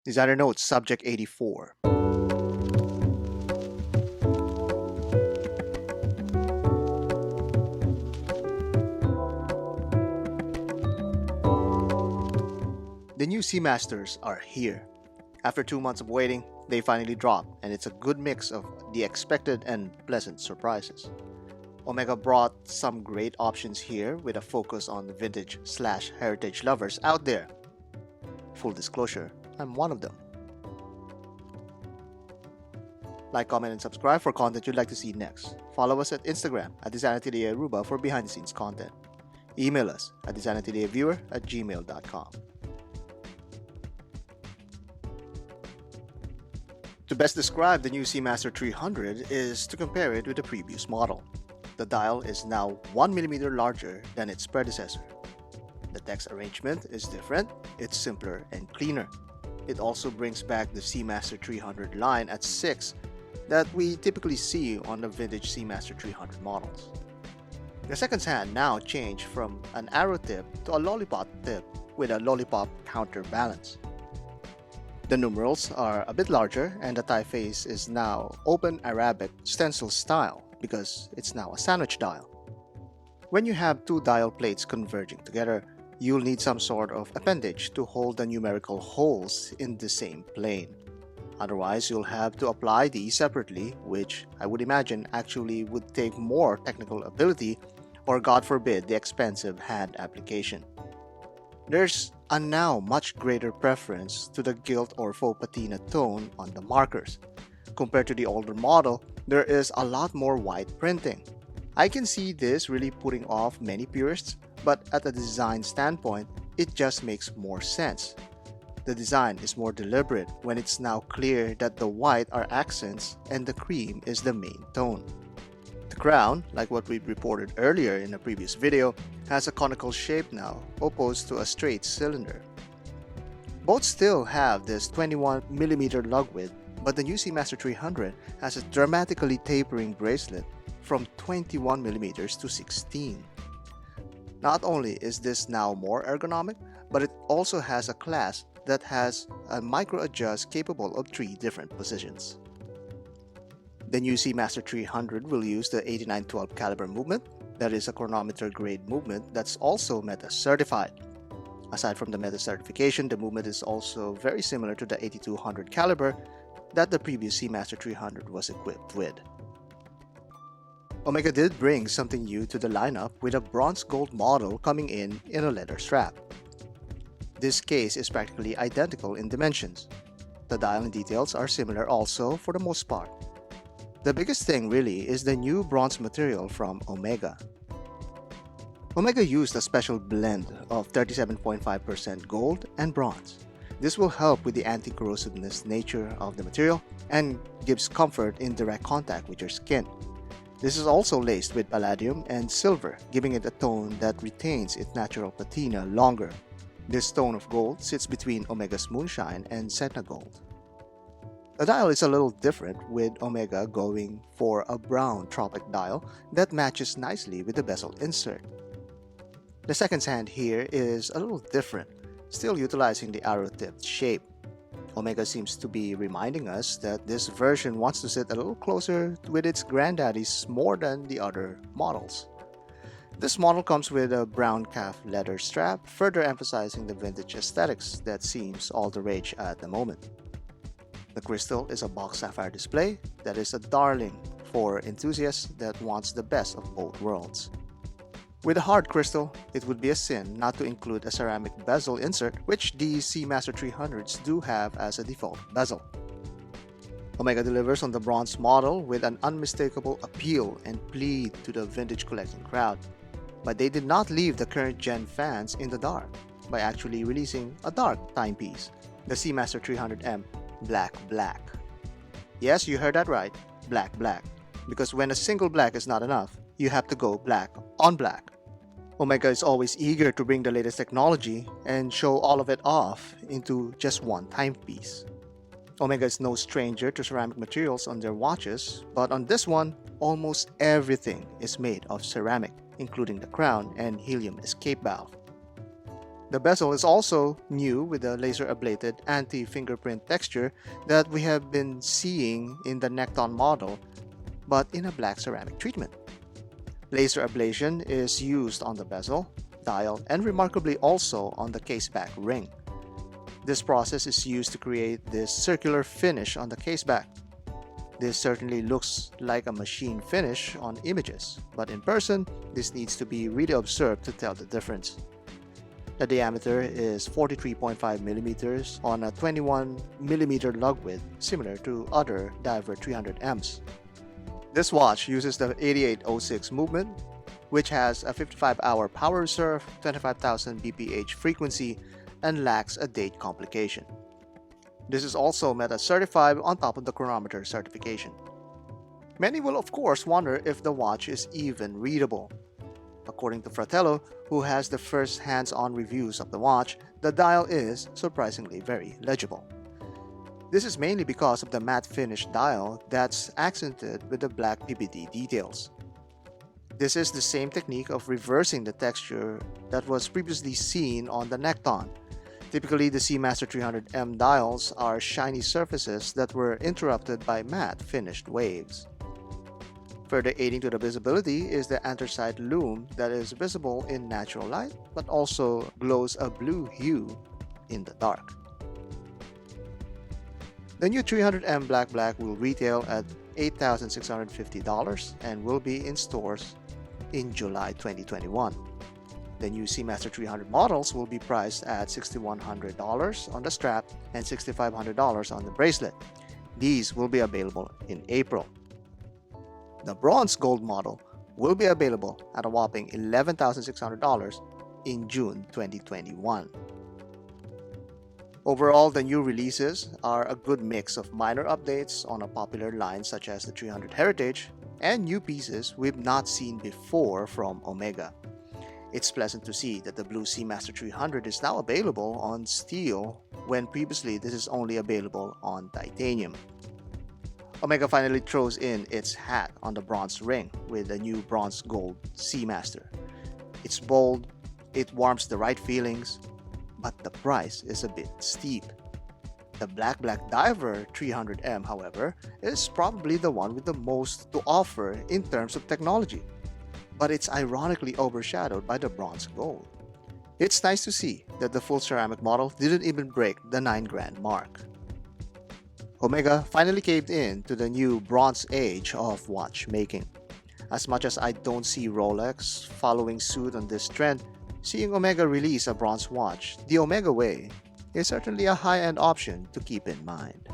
Designer notes Subject 84. The new Seamasters are here. After 2 months of waiting, they finally drop, and it's a good mix of the expected and pleasant surprises. Omega brought some great options here with a focus on the vintage/heritage lovers out there. Full disclosure, I'm one of them. Like, comment, and subscribe for content you'd like to see next. Follow us at Instagram at DesignAtelier for behind the scenes content. Email us at designatelierviewer@gmail.com. To best describe the new Seamaster 300 is to compare it with the previous model. The dial is now 1 mm larger than its predecessor. The text arrangement is different, it's simpler and cleaner. It also brings back the Seamaster 300 line at 6 that we typically see on the vintage Seamaster 300 models. The seconds hand now changed from an arrow tip to a lollipop tip with a lollipop counterbalance. The numerals are a bit larger and the typeface is now open Arabic stencil style because it's now a sandwich dial. When you have two dial plates converging together, you'll need some sort of appendage to hold the numerical holes in the same plane. Otherwise, you'll have to apply these separately, which I would imagine actually would take more technical ability or, God forbid, the expensive hand application. There's a now much greater preference to the gilt or faux patina tone on the markers. Compared to the older model, there is a lot more white printing. I can see this really putting off many purists, but at a design standpoint, it just makes more sense. The design is more deliberate when it's now clear that the white are accents and the cream is the main tone. The crown, like what we reported earlier in a previous video, has a conical shape now, opposed to a straight cylinder. Both still have this 21 mm lug width, but the new Seamaster 300 has a dramatically tapering bracelet from 21 mm to 16. Not only is this now more ergonomic, but it also has a clasp that has a micro adjust capable of 3 different positions. The new Seamaster 300 will use the 8912 caliber movement, that is a chronometer grade movement that's also META certified. Aside from the META certification, the movement is also very similar to the 8200 caliber that the previous Seamaster 300 was equipped with. Omega did bring something new to the lineup with a bronze gold model coming in a leather strap. This case is practically identical in dimensions. The dial and details are similar also for the most part. The biggest thing really is the new bronze material from Omega. Omega used a special blend of 37.5% gold and bronze. This will help with the anti-corrosiveness nature of the material and gives comfort in direct contact with your skin. This is also laced with palladium and silver, giving it a tone that retains its natural patina longer. This tone of gold sits between Omega's Moonshine and Senna Gold. The dial is a little different, with Omega going for a brown tropic dial that matches nicely with the bezel insert. The seconds hand here is a little different, still utilizing the arrow-tipped shape. Omega seems to be reminding us that this version wants to sit a little closer with its granddaddies more than the other models. This model comes with a brown calf leather strap, further emphasizing the vintage aesthetics that seems all the rage at the moment. The crystal is a box sapphire display that is a darling for enthusiasts that wants the best of both worlds. With a hard crystal, it would be a sin not to include a ceramic bezel insert, which these Seamaster 300s do have as a default bezel. Omega delivers on the bronze model with an unmistakable appeal and plead to the vintage collecting crowd. But they did not leave the current gen fans in the dark by actually releasing a dark timepiece, the Seamaster 300M Black Black. Yes, you heard that right, Black Black, because when a single black is not enough, you have to go black on black. Omega is always eager to bring the latest technology and show all of it off into just one timepiece. Omega is no stranger to ceramic materials on their watches, but on this one, almost everything is made of ceramic, including the crown and helium escape valve. The bezel is also new with the laser ablated anti-fingerprint texture that we have been seeing in the Nekton model, but in a black ceramic treatment. Laser ablation is used on the bezel, dial, and remarkably also on the caseback ring. This process is used to create this circular finish on the caseback. This certainly looks like a machine finish on images, but in person, this needs to be really observed to tell the difference. The diameter is 43.5 millimeters on a 21 millimeter lug width, similar to other Diver 300Ms. This watch uses the 8806 movement, which has a 55-hour power reserve, 25,000 bph frequency, and lacks a date complication. This is also Meta certified on top of the Chronometer certification. Many will of course wonder if the watch is even readable. According to Fratello, who has the first hands-on reviews of the watch, the dial is surprisingly very legible. This is mainly because of the matte finish dial that's accented with the black PBD details. This is the same technique of reversing the texture that was previously seen on the Nekton. Typically, the Seamaster 300M dials are shiny surfaces that were interrupted by matte finished waves. Further aiding to the visibility is the anthracite lume that is visible in natural light but also glows a blue hue in the dark. The new 300M Black will retail at $8,650 and will be in stores in July 2021. The new Seamaster 300 models will be priced at $6,100 on the strap and $6,500 on the bracelet. These will be available in April. The bronze gold model will be available at a whopping $11,600 in June 2021. Overall, the new releases are a good mix of minor updates on a popular line such as the 300 Heritage and new pieces we've not seen before from Omega. It's pleasant to see that the blue Seamaster 300 is now available on steel when previously this is only available on titanium. Omega finally throws in its hat on the bronze ring with the new bronze gold Seamaster. It's bold, it warms the right feelings, but the price is a bit steep. The Black Diver 300M, however, is probably the one with the most to offer in terms of technology, but it's ironically overshadowed by the bronze gold. It's nice to see that the full ceramic model didn't even break the $9,000 mark. Omega finally caved in to the new bronze age of watchmaking. As much as I don't see Rolex following suit on this trend, seeing Omega release a bronze watch the Omega way is certainly a high-end option to keep in mind.